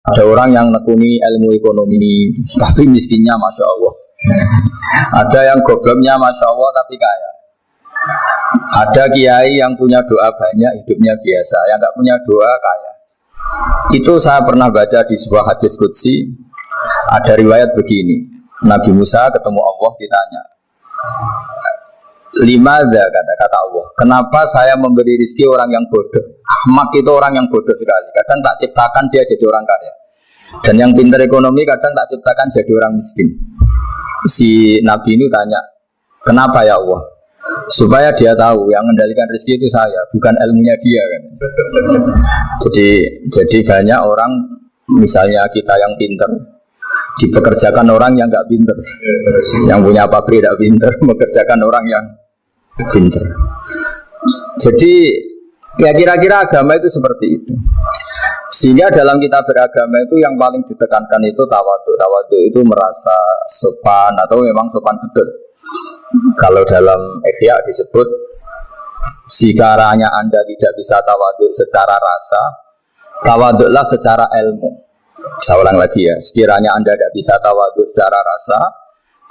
Ada orang yang nekuni ilmu ekonomi, tapi miskinnya Masya Allah. Ada yang gobloknya Masya Allah, tapi kaya. Ada kiai yang punya doa banyak, hidupnya biasa. Yang nggak punya doa, kaya. Itu saya pernah baca di sebuah hadis qudsi. Ada riwayat begini. Nabi Musa ketemu Allah, ditanya, Limadha, kata Allah, kenapa saya memberi rezeki orang yang bodoh? Ahmak itu orang yang bodoh sekali. Kadang tak ciptakan dia jadi orang kaya, dan yang pintar ekonomi kadang tak ciptakan jadi orang miskin. Si Nabi ini tanya, kenapa ya Allah? Supaya dia tahu yang mengendalikan rezeki itu saya, bukan ilmunya dia kan. Jadi banyak orang, misalnya kita yang pintar dipekerjakan orang yang nggak pintar, yang punya pabrik tidak pintar mengerjakan orang yang pintar. Jadi ya kira-kira agama itu seperti itu. Sehingga dalam kita beragama itu yang paling ditekankan itu tawadhu. Tawadhu itu merasa sopan atau memang sopan betul. Kalau dalam Ihya disebut, sekiranya Anda tidak bisa tawadhu secara rasa, tawadhulah secara ilmu. Saya ulang lagi ya, sekiranya Anda tidak bisa tawadhu secara rasa,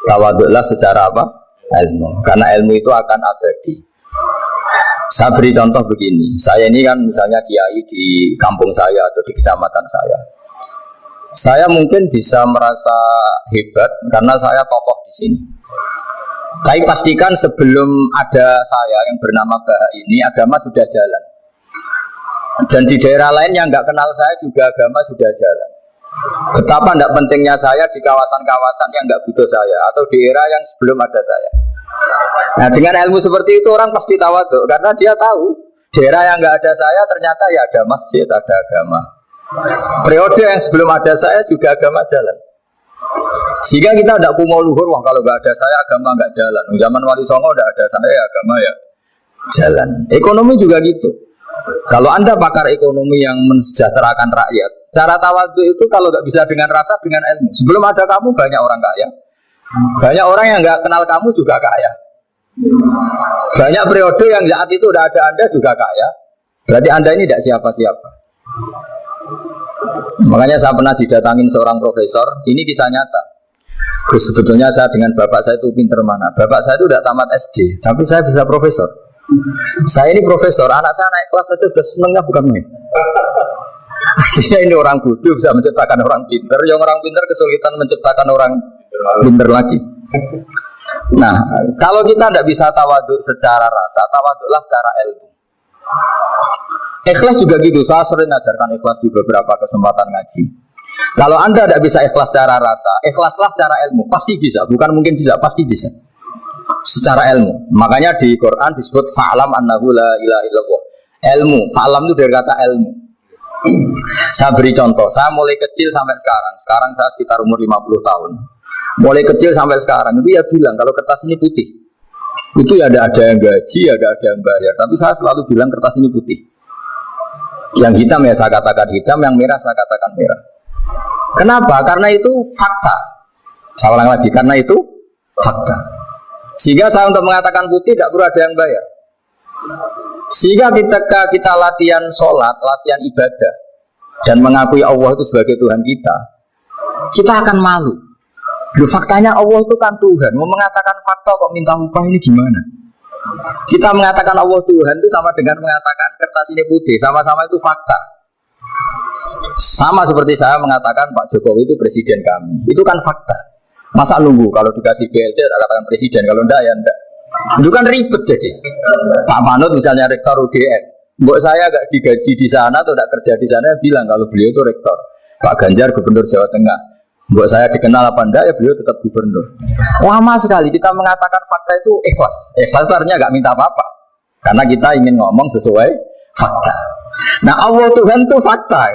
tawadhulah secara apa? Ilmu. Karena ilmu itu akan abadi. Saya beri contoh begini. Saya ini kan misalnya kiai di kampung saya atau di kecamatan saya. Saya mungkin bisa merasa hebat karena saya tokoh di sini. Tapi pastikan sebelum ada saya yang bernama Baha ini, agama sudah jalan. Dan di daerah lain yang nggak kenal saya juga agama sudah jalan. Betapa tidak pentingnya saya di kawasan-kawasan yang nggak butuh saya, atau di era yang sebelum ada saya. Nah, dengan ilmu seperti itu orang pasti tawadhu, karena dia tahu daerah yang nggak ada saya ternyata ya ada masjid, ada agama. Periode yang sebelum ada saya juga agama jalan. Sehingga kita tidak kumo luhur, wah kalau nggak ada saya agama nggak jalan. Zaman Wali Songo tidak ada saya agama ya jalan. Ekonomi juga gitu. Kalau Anda pakar ekonomi yang mensejahterakan rakyat, cara tawadhu itu kalau nggak bisa dengan rasa, dengan ilmu. Sebelum ada kamu banyak orang kaya, banyak orang yang nggak kenal kamu juga kaya. Banyak periode yang saat itu udah ada Anda juga kaya. Berarti Anda ini tidak siapa-siapa. Makanya saya pernah didatangin seorang profesor. Ini kisah nyata. Gus, sebetulnya saya dengan bapak saya itu pinter mana? Bapak saya itu udah tamat SD, tapi saya bisa profesor. Saya ini profesor, anak saya naik kelas saja sudah senengnya bukan main. Artinya ini orang bodoh bisa menciptakan orang pinter, yang orang pinter kesulitan menciptakan orang pinter lagi. Nah, kalau kita tidak bisa tawadhu secara rasa, tawadhulah secara ilmu. Ikhlas juga gitu, saya sering mengajarkan ikhlas di beberapa kesempatan ngaji. Kalau Anda tidak bisa ikhlas secara rasa, ikhlaslah secara ilmu, pasti bisa, bukan mungkin bisa, pasti bisa. Secara ilmu. Makanya di Quran disebut fa'lam annahu la ilaha illallah. Ilmu, fa'lam itu dari kata ilmu. Saya beri contoh, saya mulai kecil sampai sekarang. Sekarang saya sekitar umur 50 tahun. Mulai kecil sampai sekarang itu ya bilang kalau kertas ini putih. Itu ya ada yang gaji, ada yang bayar. Tapi saya selalu bilang kertas ini putih. Yang hitam ya saya katakan hitam, yang merah saya katakan merah. Kenapa? Karena itu fakta. Saya ulang lagi, karena itu fakta. Sehingga saya untuk mengatakan putih tidak perlu ada yang bayar. Sehingga ketika kita latihan sholat, latihan ibadah, dan mengakui Allah itu sebagai Tuhan kita akan malu. Loh, faktanya Allah itu kan Tuhan. Mau mengatakan fakta kok minta upah, ini gimana? Kita mengatakan Allah Tuhan itu sama dengan mengatakan kertas ini putih. Sama-sama itu fakta. Sama seperti saya mengatakan Pak Jokowi itu presiden kami. Itu kan fakta. Masa nunggu kalau dikasih BLT katakan presiden, kalau enggak ya enggak. Itu kan ribet jadi. Pak Manut misalnya rektor UGM, mbok saya enggak digaji di sana atau enggak kerja di sana, bilang kalau beliau itu rektor. Pak Ganjar gubernur Jawa Tengah, mbok saya dikenal apa enggak ya beliau tetap gubernur. Lama sekali kita mengatakan fakta itu ikhlas. Ikhlas itu artinya enggak minta apa-apa. Karena kita ingin ngomong sesuai fakta. Nah, Allah Tuhan itu fakta.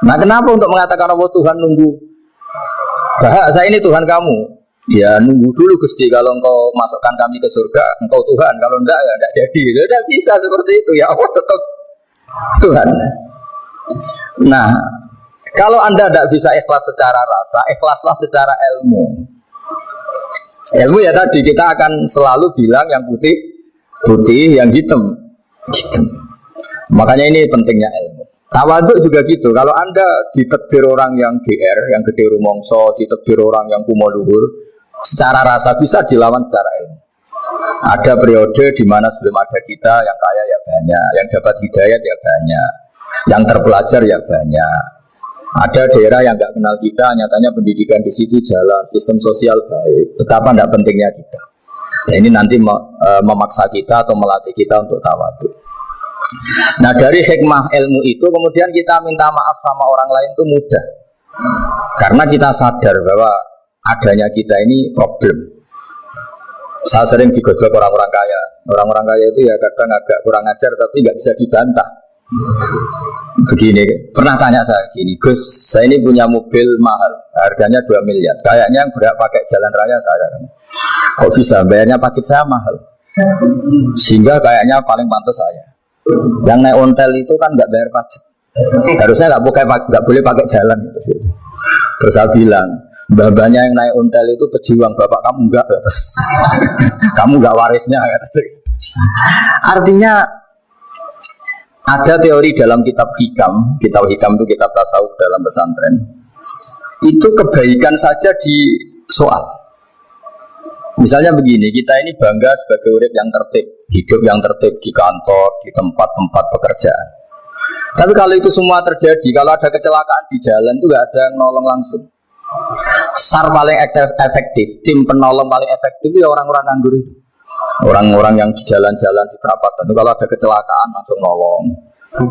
Nah, kenapa untuk mengatakan Allah Tuhan nunggu? Bahak, saya ini Tuhan kamu. Ya nunggu dulu Gusti, kalau engkau masukkan kami ke surga, engkau Tuhan. Kalau enggak ya enggak jadi. Tidak bisa seperti itu. Ya Allah tetap Tuhan. Nah, kalau Anda tidak bisa ikhlas secara rasa, ikhlaslah secara ilmu. Ilmu ya tadi kita akan selalu bilang yang putih, yang hitam. Makanya ini pentingnya ilmu. Tawaduk juga gitu. Kalau Anda ditakdir orang yang GR, yang gede rumongso, ditakdir orang yang kumo luhur, secara rasa bisa dilawan secara ilmu. Ada periode di mana sebelum ada kita yang kaya ya banyak, yang dapat hidayat ya banyak, yang terpelajar ya banyak. Ada daerah yang nggak kenal kita, nyatanya pendidikan di situ jalan, sistem sosial baik. Betapa tidak pentingnya kita. Nah, ini nanti memaksa kita atau melatih kita untuk tawaduk. Nah dari hikmah ilmu itu kemudian kita minta maaf sama orang lain itu mudah. Karena kita sadar bahwa adanya kita ini problem. Saya sering digodok orang-orang kaya. Orang-orang kaya itu ya kadang agak kurang ajar tapi nggak bisa dibantah. Begini, pernah tanya saya gini, Gus, saya ini punya mobil mahal, harganya 2 miliar. Kayaknya yang berhak pakai jalan raya saya. Kok bisa? Bayarnya pajak saya mahal. Sehingga kayaknya paling pantas saya. Yang naik ontel itu kan nggak bayar pajak. Harusnya nggak boleh pakai jalan gitu. Terus saya bilang, mbah-mbahnya yang naik ontel itu pejuang, bapak kamu enggak. Kamu nggak warisnya. Artinya ada teori dalam kitab hikam itu kitab tasawuf dalam pesantren. Itu kebaikan saja di soal. Misalnya begini, kita ini bangga sebagai urip yang tertib, hidup yang tertib di kantor, di tempat-tempat pekerjaan. Tapi kalau itu semua terjadi, kalau ada kecelakaan di jalan itu nggak ada yang nolong langsung. SAR paling efektif, tim penolong paling efektif ya orang-orang nganggur itu. Orang-orang yang di jalan-jalan di perapatan itu kalau ada kecelakaan langsung nolong.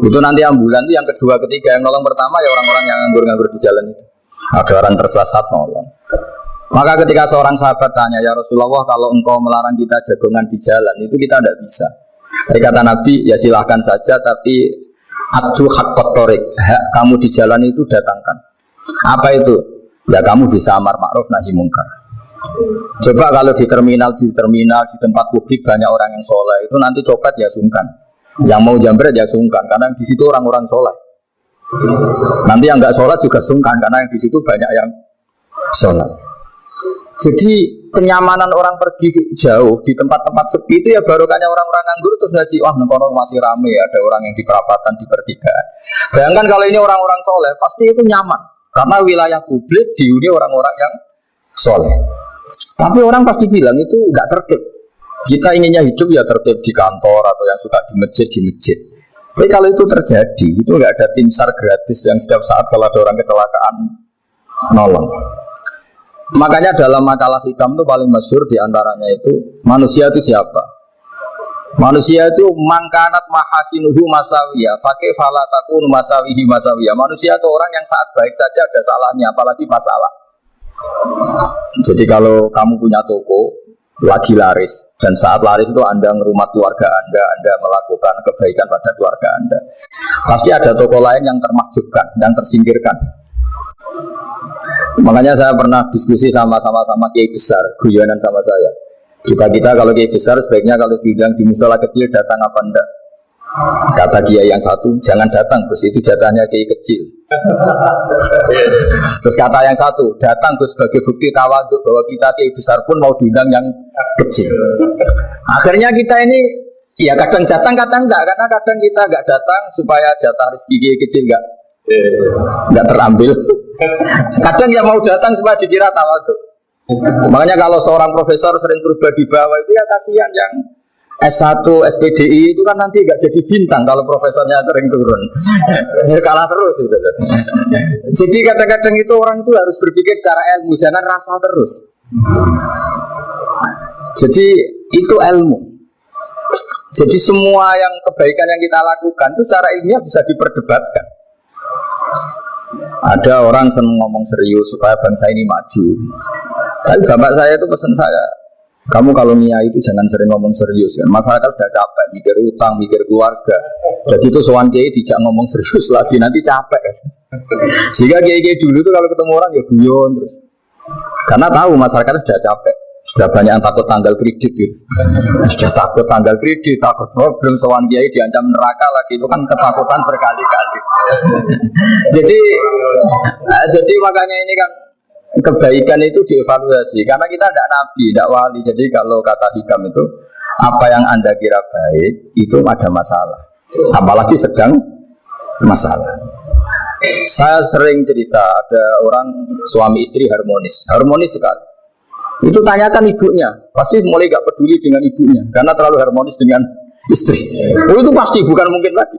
Itu nanti ambulan itu yang kedua, ketiga, yang nolong pertama ya orang-orang yang nganggur-nganggur di jalan itu. Ada orang tersesat nolong. Maka ketika seorang sahabat tanya, ya Rasulullah, kalau engkau melarang kita jagongan di jalan itu kita tidak bisa. Jadi kata Nabi, ya silahkan saja, tapi adu haqqat thoriq, hak kamu di jalan itu datangkan. Apa itu? Ya kamu bisa amar ma'ruf nahi mungkar. Coba kalau di terminal, di tempat publik banyak orang yang soleh, itu nanti copet ya sungkan, yang mau jambret ya sungkan, karena di situ orang-orang soleh. Nanti yang nggak sholat juga sungkan, karena di situ banyak yang sholat. Jadi kenyamanan orang pergi jauh di tempat-tempat sepi itu ya barokahnya orang-orang nganggur terus ngaji, wah nengkono masih rame, ada orang yang di perapatan, di pertigaan. Bayangkan kalau ini orang-orang soleh, pasti itu nyaman, karena wilayah publik dihuni orang-orang yang soleh. Tapi orang pasti bilang itu nggak tertib. Kita inginnya hidup ya tertib di kantor atau yang suka di masjid. Tapi kalau itu terjadi, itu nggak ada tim SAR gratis yang setiap saat kalau ada orang kecelakaan nolong. Makanya dalam makalah hikam itu paling masyhur diantaranya itu manusia itu siapa? Manusia itu mangkanat mahasinuhu masawiyah, pakai falatakun masawihi masawiyah. Manusia itu orang yang saat baik saja ada salahnya, apalagi masalah. Jadi kalau kamu punya toko lagi laris dan saat laris itu Anda ngerumat keluarga Anda melakukan kebaikan pada keluarga Anda, pasti ada toko lain yang termakjubkan dan tersingkirkan. Makanya saya pernah diskusi sama kiai besar, guyonan sama saya. Kita kalau kiai besar sebaiknya kalau diundang di musola kecil datang apa enggak? Kata kiai yang satu, jangan datang, Gus, itu jatahnya kiai kecil. Terus kata yang satu, datang Gus sebagai bukti tawaduk bahwa kita kiai besar pun mau diundang yang kecil. Akhirnya kita ini ya kadang datang, kadang enggak, karena kadang kita enggak datang supaya jatah rezeki kiai kecil enggak terambil. Kadang yang mau datang supaya dikira tawaduk. Makanya kalau seorang profesor sering berubah di bawah itu ya kasihan yang S1, SPDI itu kan nanti nggak jadi bintang kalau profesornya sering turun. Kalah terus gitu. Jadi kadang-kadang itu orang itu harus berpikir secara ilmu, jangan rasa terus. Jadi itu ilmu. Jadi semua yang kebaikan yang kita lakukan itu secara ilmiah bisa diperdebatkan. Ada orang senang ngomong serius supaya bangsa ini maju. Tapi bapak saya itu pesan saya, kamu kalau niat itu jangan sering ngomong serius kan. Masyarakat sudah capek mikir utang, mikir keluarga. Jadi itu soal kiai tidak ngomong serius lagi nanti capek. Sehingga kiai dulu itu kalau ketemu orang ya guyon terus. Karena tahu masyarakat sudah capek. Sudah banyak yang takut tanggal kredit gitu. Sudah takut tanggal kredit, takut problem soal kiai diancam neraka lagi, itu kan ketakutan berkali-kali. Jadi makanya ini kan kebaikan itu dievaluasi karena kita tidak nabi, tidak wali. Jadi kalau kata hikam itu apa yang Anda kira baik itu ada masalah, apalagi sedang masalah. Saya sering cerita ada orang suami istri harmonis sekali. Itu tanyakan ibunya, pasti mulai gak peduli dengan ibunya karena terlalu harmonis dengan istri. Oh itu pasti, bukan mungkin lagi.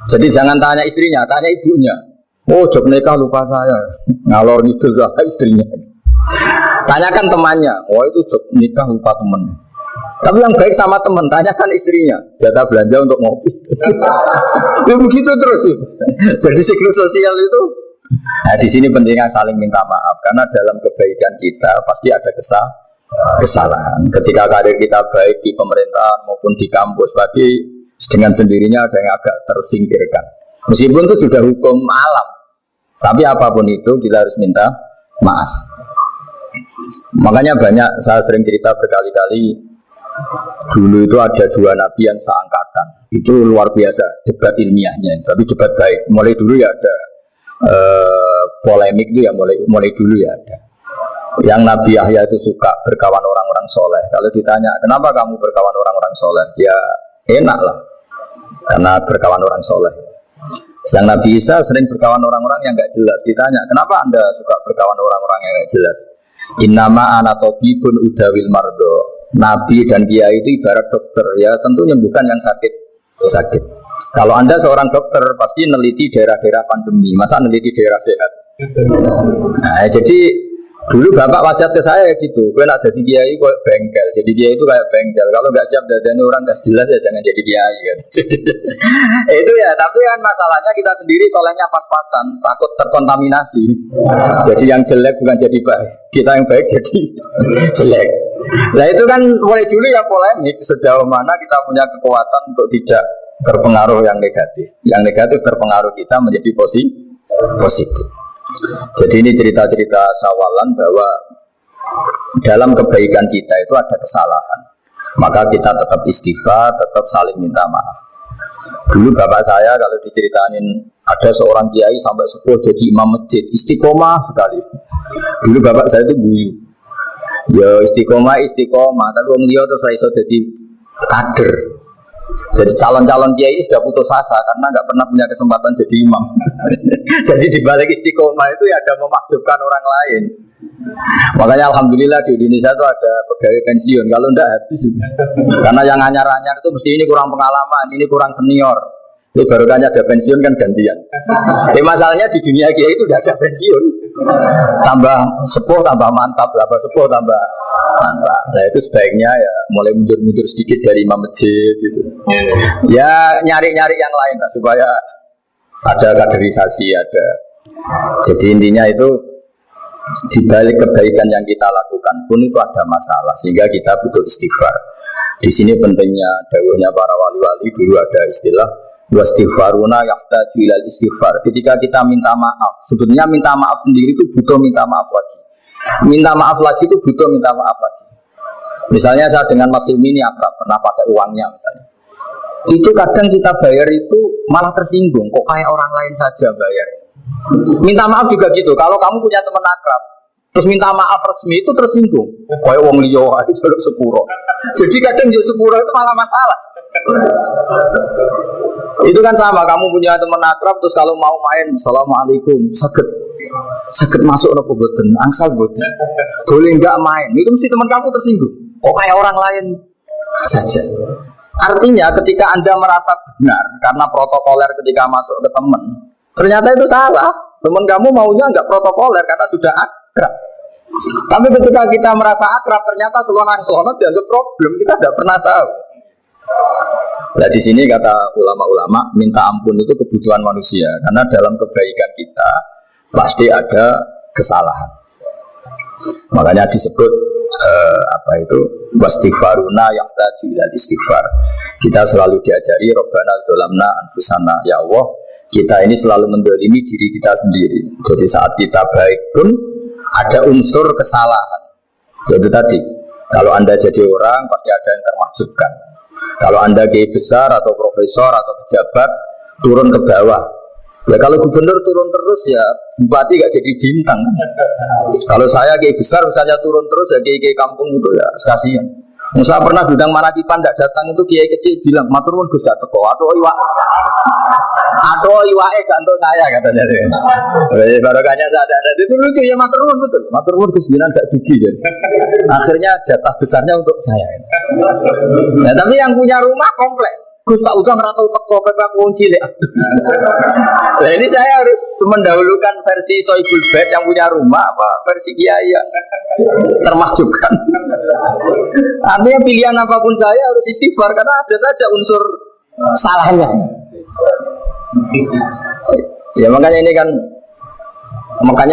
Jadi jangan tanya istrinya, tanya ibunya. Oh jok nikah lupa saya, ngalor ngidul sama istrinya. Tanyakan temannya, oh itu jok nikah lupa temennya. Tapi yang baik sama teman, tanyakan istrinya, jatah belanja untuk ngopi. Ya begitu terus itu. Jadi siklus sosial itu. Nah di sini pentingnya saling minta maaf karena dalam kebaikan kita pasti ada kesalahan. Ketika karir kita baik di pemerintahan maupun di kampus, pasti dengan sendirinya ada yang agak tersingkirkan. Meskipun itu sudah hukum alam, tapi apapun itu kita harus minta maaf. Makanya banyak, saya sering cerita berkali-kali, dulu itu ada dua nabi yang seangkatan. Itu luar biasa debat ilmiahnya, tapi debat baik. Mulai dulu ya ada polemik itu ya mulai dulu ya ada. Yang Nabi Yahya itu suka berkawan orang-orang soleh. Kalau ditanya kenapa kamu berkawan orang-orang soleh, ya enak lah, karena berkawan orang soleh. Yang Nabi Isa sering berkawan orang-orang yang nggak jelas. Ditanya kenapa anda suka berkawan orang-orang yang nggak jelas? Innama ana tabibun udawil mardo. Nabi dan kiai itu ibarat dokter, ya tentu menyembuhkan yang sakit. Kalau anda seorang dokter pasti neliti daerah-daerah pandemi, masa neliti daerah sehat? Nah, jadi dulu bapak wasiat ke saya gitu, gue nak jadi kiai gue bengkel, jadi kiai itu kayak bengkel. Kalau nggak siap dadanya orang nggak jelas ya jangan jadi kiai kan. Itu ya, tapi kan masalahnya kita sendiri solehnya pas-pasan, takut terkontaminasi. Jadi yang jelek bukan jadi baik, kita yang baik jadi jelek. Nah itu kan mulai dulu ya polemik, sejauh mana kita punya kekuatan untuk tidak terpengaruh yang negatif. Yang negatif terpengaruh kita menjadi positif. Jadi ini cerita-cerita sawalan bahwa dalam kebaikan kita itu ada kesalahan. Maka kita tetap istighfar, tetap saling minta maaf. Dulu bapak saya kalau diceritain ada seorang kiai sampai sepuh jadi imam masjid, istiqomah sekali. Dulu bapak saya itu guyu. Ya istiqomah, tapi orang dia terus iso jadi kader. Jadi calon-calon kiai sudah putus asa karena nggak pernah punya kesempatan jadi imam. Jadi di balik istiqomah itu ya ada memakjubkan orang lain. Makanya alhamdulillah di Indonesia itu ada pegawai pensiun. Kalau enggak habis itu. Karena yang anyar-anyar itu mesti ini kurang pengalaman, ini kurang senior. Ini baru kan ada pensiun kan gantian. Masalahnya di dunia kiai itu udah ada pensiun. Tambah sepuh tambah mantap, tambah sepuh tambah mantap. Nah itu sebaiknya ya mulai mundur-mundur sedikit dari imam masjid gitu. Ya nyari-nyari yang lain lah supaya ada kaderisasi, ada. Jadi intinya itu di balik kebaikan yang kita lakukan pun itu ada masalah sehingga kita butuh istighfar. Di sini pentingnya dawuhnya para wali-wali, dulu ada istilah wastighfaruna yahtaju ilal istighfar. Ketika kita minta maaf, sebetulnya minta maaf sendiri itu butuh minta maaf lagi. Minta maaf lagi itu butuh minta maaf lagi. Misalnya saya dengan Mas Ilmi ini akrab, pernah pakai uangnya misalnya. Itu kadang kita bayar itu malah tersinggung, kok kayak orang lain saja bayar. Minta maaf juga gitu. Kalau kamu punya teman akrab, terus minta maaf resmi itu tersinggung. Kayak wong liya itu sepuro. Jadi kadang juk sepuro itu malah masalah. Itu kan sama, kamu punya teman akrab terus kalau mau main assalamualaikum sakit masuk nopo boten angsal boten boleh nggak main, itu mesti teman kamu tersinggung kok kayak orang lain saja. Artinya ketika anda merasa benar karena protokoler ketika masuk ke teman, ternyata itu salah. Teman kamu maunya nggak protokoler karena sudah akrab. Tapi ketika kita merasa akrab ternyata selonang-selonang dianggap problem, kita tidak pernah tahu. Nah di sini kata ulama-ulama minta ampun itu kebutuhan manusia karena dalam kebaikan kita pasti ada kesalahan. Makanya disebut wastighfaruna yahtaju ilal istighfar. Kita selalu diajari Rabbana dzolamna anfusana, ya Allah kita ini selalu mendolimi diri kita sendiri. Jadi saat kita baik pun ada unsur kesalahan. Jadi tadi kalau anda jadi orang pasti ada yang termahjubkan. Kalau anda kiai besar atau profesor atau pejabat turun ke bawah, ya kalau gubernur turun terus ya bupati gak jadi bintang. Kalau saya kiai besar misalnya turun terus ya kiai kampung itu ya kasihan. Musa pernah diundang Manakipan tidak datang itu kiai kecil bilang matur nuwun Gus gak teko atau iwake gak untuk saya katanya. Barokahnya saya ada itu lucu ya matur nuwun betul. Matur nuwun Gus jenengan gak dugi ya. Akhirnya jatah besarnya untuk saya. Nah, tapi yang punya rumah komplek. Gus tak usah ngeratau teko pepe kunci deh. Nah, ini saya harus mendahulukan versi Soibul Bed yang punya rumah apa versi kiai yang termakjubkan. Artinya pilihan apapun saya harus istighfar karena ada saja unsur salahnya. Ya makanya ini kan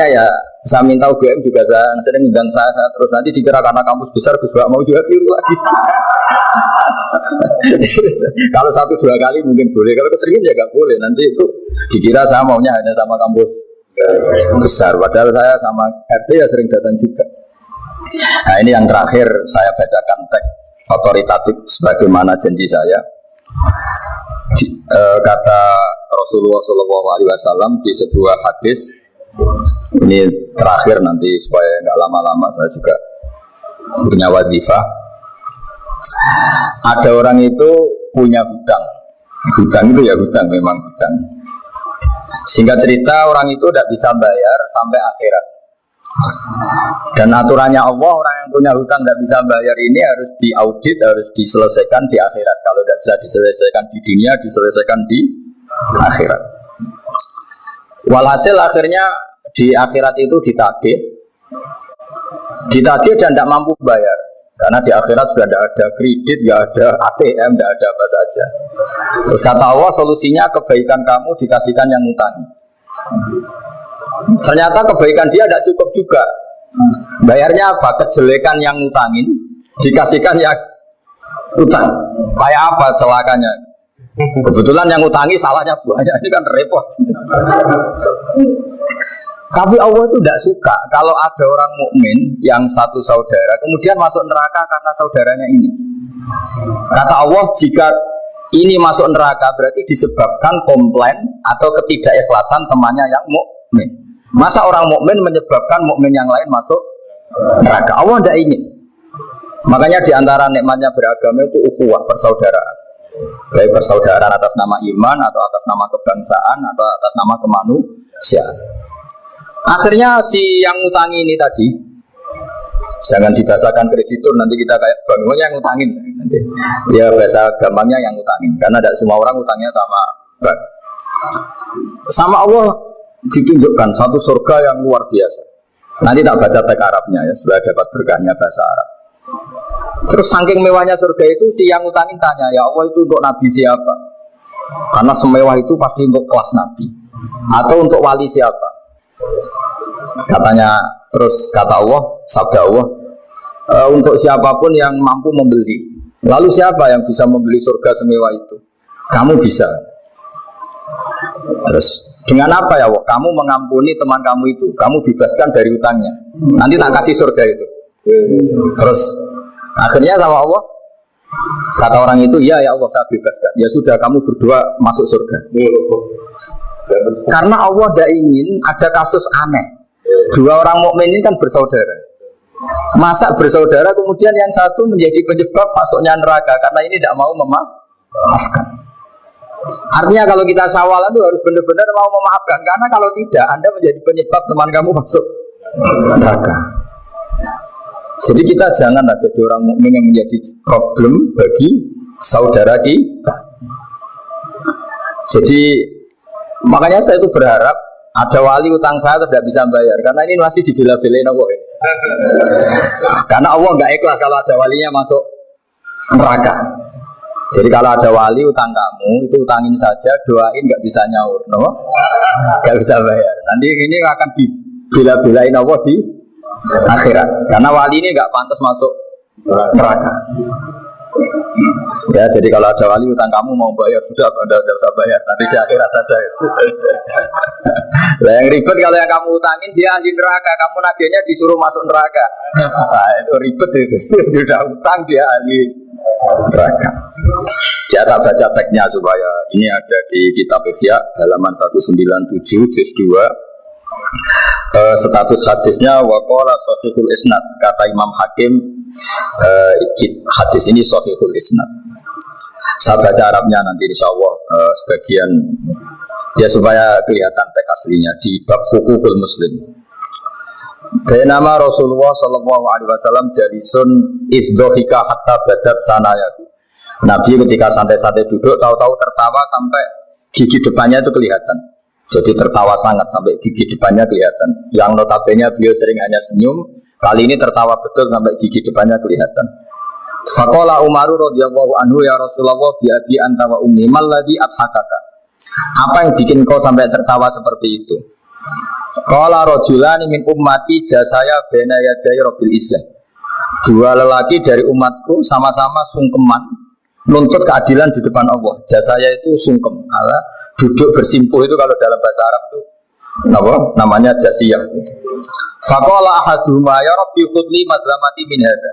ya saya minta UGM juga saya sering undang saya terus nanti dikira karena kampus besar Gus gak mau juga biru lagi. Kalau 1-2 kali mungkin boleh, kalau keseringan ya gak boleh. Nanti itu dikira saya maunya hanya sama kampus besar, padahal saya sama RT ya sering datang juga. Nah ini yang terakhir saya bacakan teks otoritatif sebagaimana janji saya. Kata Rasulullah SAW di sebuah hadis. Ini terakhir nanti supaya nggak lama-lama saya juga punya wadifah. Ada orang itu punya hutang. Hutang itu ya hutang, memang hutang. Singkat cerita orang itu tidak bisa bayar sampai akhirat. Dan aturannya Allah, orang yang punya hutang tidak bisa bayar ini harus diaudit, harus diselesaikan di akhirat. Kalau tidak bisa diselesaikan di dunia, diselesaikan di akhirat. Walhasil akhirnya di akhirat itu ditagih dan tidak mampu bayar karena di akhirat sudah tidak ada kredit, tidak ada ATM, tidak ada apa saja. Terus kata Allah solusinya kebaikan kamu dikasihkan yang ngutangi. Ternyata kebaikan dia tidak cukup juga. Bayarnya apa? Kejelekan yang ngutangin dikasihkan yang utang. Kayak apa celakanya? Kebetulan yang ngutangi salahnya banyak, ini kan repot. Tapi Allah itu tidak suka kalau ada orang mukmin yang satu saudara kemudian masuk neraka karena saudaranya ini. Kata Allah, jika ini masuk neraka berarti disebabkan komplain atau ketidakikhlasan temannya yang mukmin. Masa orang mukmin menyebabkan mukmin yang lain masuk neraka? Allah tidak ingin. Makanya diantara nikmatnya beragama itu ukhuwah, persaudaraan. Baik persaudaraan atas nama iman atau atas nama kebangsaan atau atas nama kemanusiaan. Akhirnya si yang ngutangi ini tadi, jangan dibahasakan kreditur, nanti kita kayak bangunnya yang ngutangin nanti. Ya bahasa gampangnya yang ngutangin, karena tidak semua orang ngutangnya sama bank. Sama Allah ditunjukkan satu surga yang luar biasa. Nanti tak baca teks Arabnya ya, supaya dapat berkahnya bahasa Arab. Terus saking mewahnya surga itu si yang ngutangin tanya, ya Allah itu untuk nabi siapa? Karena semewah itu pasti untuk kelas nabi. Atau untuk wali siapa? Katanya, terus kata Allah, sabda Allah, untuk siapapun yang mampu membeli. Lalu siapa yang bisa membeli surga semewah itu? Kamu bisa. Terus dengan apa ya Allah? Kamu mengampuni teman kamu itu, kamu bebaskan dari utangnya. Nanti tak kasih surga itu. Terus akhirnya sama Allah, kata orang itu, ya Allah saya bebaskan. Ya sudah, kamu berdua masuk surga. Karena Allah tidak ingin ada kasus aneh. Dua orang mukmin ini kan bersaudara. Masa bersaudara kemudian yang satu menjadi penyebab masuknya neraka karena ini tidak mau memaafkan. Artinya kalau kita sawalan itu harus benar-benar mau memaafkan, karena kalau tidak Anda menjadi penyebab teman kamu masuk neraka. Jadi kita janganlah jadi orang mukmin yang menjadi problem bagi saudara kita. Jadi makanya saya itu berharap ada wali utang saya tidak bisa bayar, karena ini masih dibela-belain Allah ini. Karena Allah nggak ikhlas kalau ada walinya masuk neraka. Jadi kalau ada wali utang kamu, itu utangin saja, doain nggak bisa nyaur, no? Nggak bisa bayar. Nanti ini akan dibela-belain Allah di akhirat. Karena wali ini nggak pantas masuk neraka. Ya, jadi kalau ada wali utang kamu mau bayar, sudah Anda tidak usah bayar, nanti di akhirat saja. Nah, yang ribet kalau yang kamu utangin dia ahli neraka, kamu nagihnya disuruh masuk neraka. Nah, itu ribet itu. Sudah utang dia ahli neraka. Ya, tak baca teksnya supaya ini ada di kitab Ihya halaman 197 juz 2. Status hadisnya waqala sahihul isnad, kata Imam Hakim, hadis ini sahihul isnad. Saya baca Arabnya nanti insya Allah sebagian ya supaya kelihatan teks aslinya di bab hukukul muslim. Nama Rasulullah Shallallahu Alaihi Wasallam jalisun ifdohika hatta badat sanayatu. Nabi ketika santai-santai duduk tahu-tahu tertawa sampai gigi depannya itu kelihatan. Jadi tertawa sangat sampai gigi depannya kelihatan. Yang notabene beliau sering hanya senyum, kali ini tertawa betul sampai gigi depannya kelihatan. Faqala Umaru radhiyallahu anhu ya Rasulullah bi abi anta wa ummi mal ladzi adhakaka. Apa yang bikin kau sampai tertawa seperti itu? Qala rajulani min ummati jasaya baina yaday rabbil izzah. Dua lelaki dari umatku sama-sama sungkeman nuntut keadilan di depan Allah. Jasaya itu sungkem, duduk bersimpuh itu kalau dalam bahasa Arab itu namanya jasiyah. Faqala ahaduhuma ya rabbi khudli madlamati min hadza.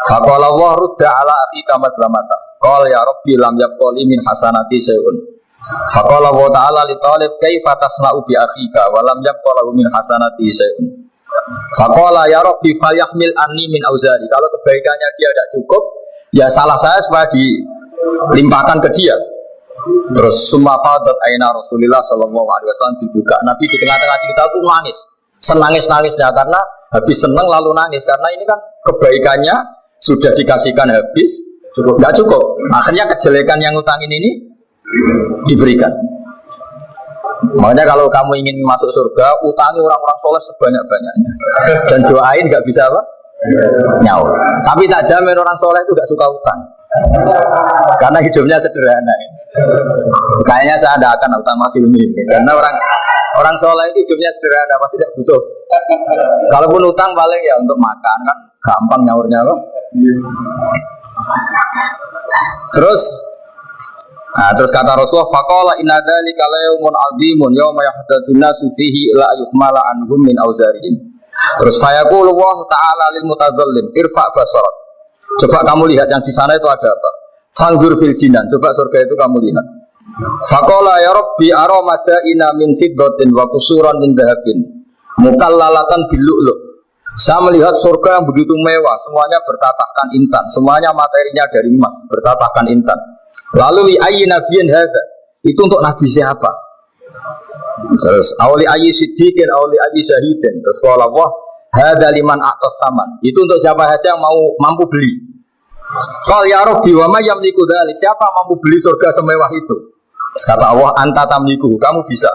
Faqala wa rudda ala akhika madlamata. Qala ya rabbi lam yaqali min hasanati syai'un. Faqala wa ta'ala li talib kaifa tasna'u bi akhika wa lam yaqala min hasanati syai'un. Faqala ya rabbi falyahmil anni min auzari. Kalau kebaikannya dia tidak cukup, ya salah saya supaya dilimpahkan ke dia. Terus summa fadat aina Rasulullah sallallahu alaihi wasallam dibuka. Nabi di tengah-tengah cerita itu nangis. Senangis-nangisnya karena habis senang lalu nangis karena ini kan kebaikannya sudah dikasihkan habis, enggak cukup. Akhirnya kejelekan yang utangin ini diberikan. Makanya kalau kamu ingin masuk surga, utangi orang-orang soleh sebanyak-banyaknya dan doain nggak bisa apa? Nyawa. Tapi tak jamin orang soleh itu nggak suka utang karena hidupnya sederhana. Kayaknya saya ada akan utang masih ini karena orang soleh itu hidupnya sederhana, pasti tidak butuh. Kalaupun utang paling ya untuk makan kan gampang nyaurnya apa? Terus kata Rasulullah, faqala inna dzalika la yaumun 'adzimun yauma yahtadun nasu fihi ila yuhmala anhum min auzarihim. Terus fayaqulu wa ta'ala lil mutadzallim irfa basarak. Coba kamu lihat yang di sana itu ada apa? Fanzur fil jinan, coba surga itu kamu lihat. Faqala ya rabbi ara madaina min fiddatin wa qusuran min dhahabin mukallalatan bil lu'lu'. Saya melihat surga yang begitu mewah, semuanya bertatahkan intan, semuanya materinya dari emas, bertatahkan intan. Lalu li ayyi nabiyyin hadza? Itu untuk nabi siapa? Terus awli ayyi siddiqin awli ayyi syahidin. Terus qala Allah hadza liman a'tas saman. Itu untuk siapa saja yang mampu beli. Qal ya rabbi wa may yamliku dzalik? Siapa mampu beli surga semewah itu? Terus kata Allah anta tamliku, kamu bisa.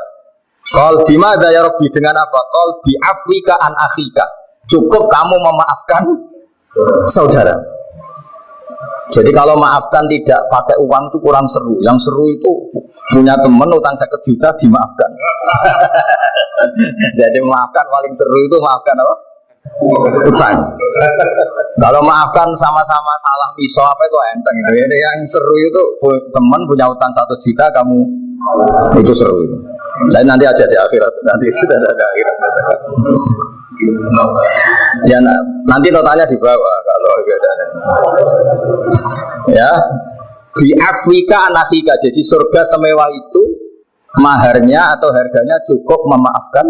Qal bimadza ya rabbi, dengan apa? Qal bi afwika an akhika. Cukup kamu memaafkan saudara. Jadi kalau maafkan tidak pakai uang itu kurang seru. Yang seru itu punya teman utang 1 juta dimaafkan. Jadi maafkan paling seru itu maafkan apa? Utang. Kalau maafkan sama-sama salah miso apa itu enteng. Jadi yang seru itu teman punya utang 1 juta kamu itu seru itu. Lain nanti aja di akhirat, nanti sudah ada akhirat. Ya nanti notanya di bawah kalau ada. Ya, di Afrika anafika. Jadi surga semewah itu maharnya atau harganya cukup memaafkan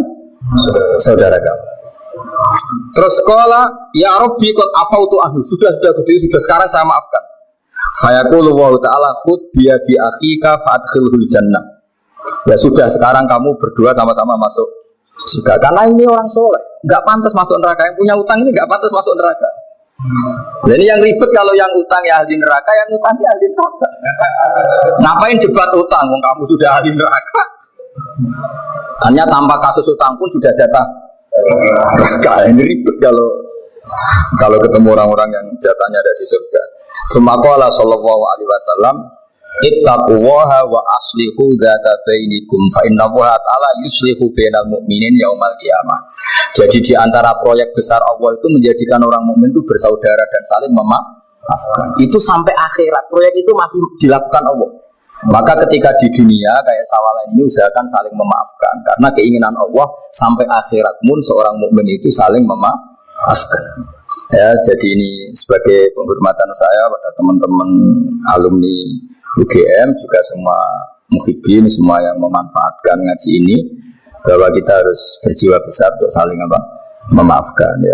saudara kamu. Terus sekolah, ya Rabbi qad afautu anhu. Sudah sekarang saya maafkan. Fayaqulu wa ta'ala khud bi akhika fa'adkhilhul jannah. Ya sudah sekarang kamu berdua sama-sama masuk surga. Karena ini orang soleh, nggak pantas masuk neraka. Yang punya utang ini nggak pantas masuk neraka. Jadi yang ribet kalau yang utang ya ahli neraka, yang utang ya ahli neraka. Ngapain debat utang? Kamu sudah ahli neraka. Hanya tanpa kasus utang pun sudah jatah neraka. Ini ribet kalau ketemu orang-orang yang jatahnya ada di surga. Sumaqala sallallahu alaihi wasallam ittaqullaha wa aslihu dzata bainikum fa innallaha ta'ala yuslihu bainal mu'minin yaumal qiyamah. Jadi di antara proyek besar Allah itu menjadikan orang mukmin itu bersaudara dan saling memaafkan. Itu sampai akhirat proyek itu masih dilakukan Allah. Maka ketika di dunia kayak sawalan ini usahakan saling memaafkan karena keinginan Allah sampai akhirat pun seorang mukmin itu saling memaafkan. Ya, jadi ini sebagai penghormatan saya pada teman-teman alumni UGM juga semua muhibin, semua yang memanfaatkan ngaji ini. bahwa kita harus berjiwa besar untuk saling apa memaafkan ya.